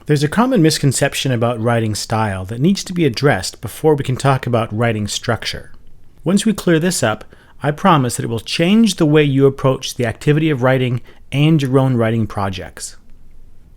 There's a common misconception about writing style that needs to be addressed before we can talk about writing structure. Once we clear this up, I promise that it will change the way you approach the activity of writing and your own writing projects.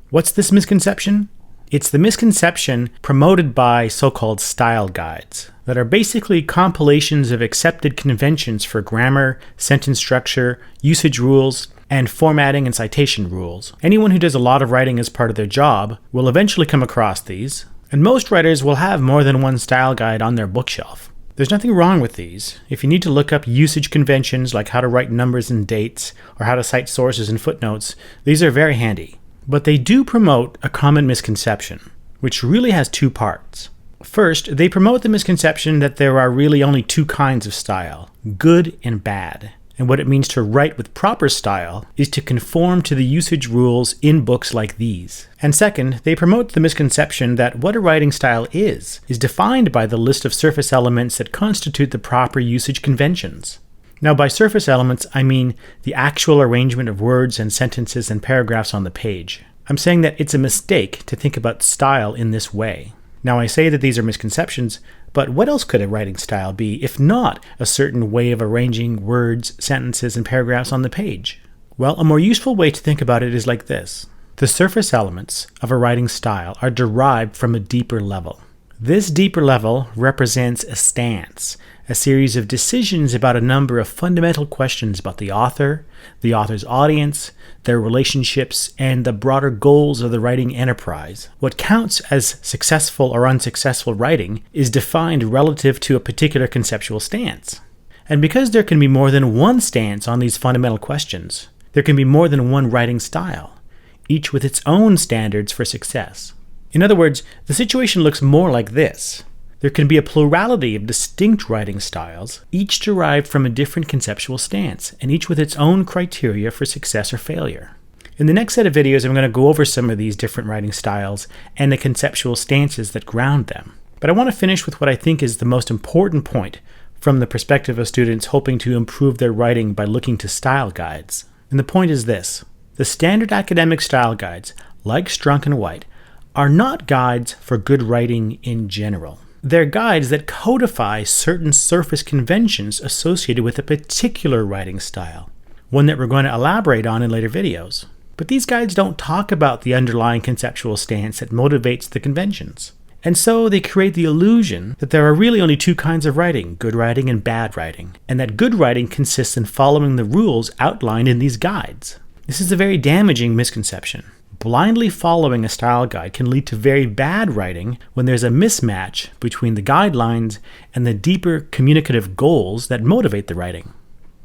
What's this misconception? It's the misconception promoted by so-called style guides that are basically compilations of accepted conventions for grammar, sentence structure, usage rules, and formatting and citation rules. Anyone who does a lot of writing as part of their job will eventually come across these, and most writers will have more than one style guide on their bookshelf. There's nothing wrong with these. If you need to look up usage conventions like how to write numbers and dates, or how to cite sources and footnotes, these are very handy. But they do promote a common misconception, which really has two parts. First, they promote the misconception that there are really only two kinds of style, good and bad. And what it means to write with proper style is to conform to the usage rules in books like these. And second, they promote the misconception that what a writing style is defined by the list of surface elements that constitute the proper usage conventions. Now, by surface elements, I mean the actual arrangement of words and sentences and paragraphs on the page. I'm saying that it's a mistake to think about style in this way. Now, I say that these are misconceptions, but what else could a writing style be if not a certain way of arranging words, sentences, and paragraphs on the page? Well, a more useful way to think about it is like this. The surface elements of a writing style are derived from a deeper level. This deeper level represents a stance, a series of decisions about a number of fundamental questions about the author's audience, their relationships, and the broader goals of the writing enterprise. What counts as successful or unsuccessful writing is defined relative to a particular conceptual stance. And because there can be more than one stance on these fundamental questions, there can be more than one writing style, each with its own standards for success. In other words, the situation looks more like this. There can be a plurality of distinct writing styles, each derived from a different conceptual stance, and each with its own criteria for success or failure. In the next set of videos, I'm going to go over some of these different writing styles and the conceptual stances that ground them. But I want to finish with what I think is the most important point from the perspective of students hoping to improve their writing by looking to style guides. And the point is this. The standard academic style guides, like Strunk and White, are not guides for good writing in general. They're guides that codify certain surface conventions associated with a particular writing style, one that we're going to elaborate on in later videos. But these guides don't talk about the underlying conceptual stance that motivates the conventions. And so they create the illusion that there are really only two kinds of writing, good writing and bad writing, and that good writing consists in following the rules outlined in these guides. This is a very damaging misconception. Blindly following a style guide can lead to very bad writing when there's a mismatch between the guidelines and the deeper communicative goals that motivate the writing.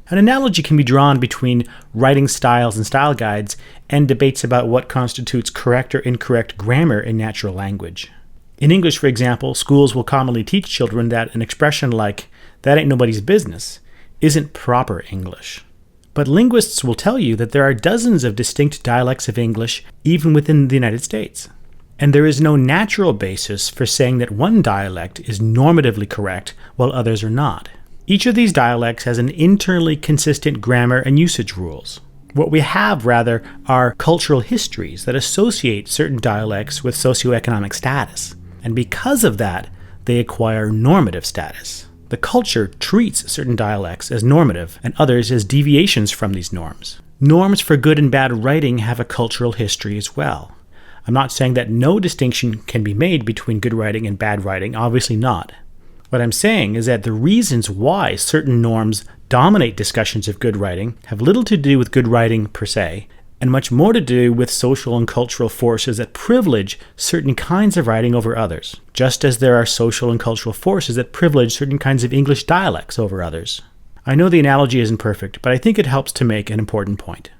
An analogy can be drawn between writing styles and style guides and debates about what constitutes correct or incorrect grammar in natural language. In English, for example, schools will commonly teach children that an expression like, "that ain't nobody's business," isn't proper English. But linguists will tell you that there are dozens of distinct dialects of English even within the United States. And there is no natural basis for saying that one dialect is normatively correct while others are not. Each of these dialects has an internally consistent grammar and usage rules. What we have, rather, are cultural histories that associate certain dialects with socioeconomic status. And because of that, they acquire normative status. The culture treats certain dialects as normative and others as deviations from these norms. Norms for good and bad writing have a cultural history as well. I'm not saying that no distinction can be made between good writing and bad writing, obviously not. What I'm saying is that the reasons why certain norms dominate discussions of good writing have little to do with good writing per se, and much more to do with social and cultural forces that privilege certain kinds of writing over others, just as there are social and cultural forces that privilege certain kinds of English dialects over others. I know the analogy isn't perfect, but I think it helps to make an important point.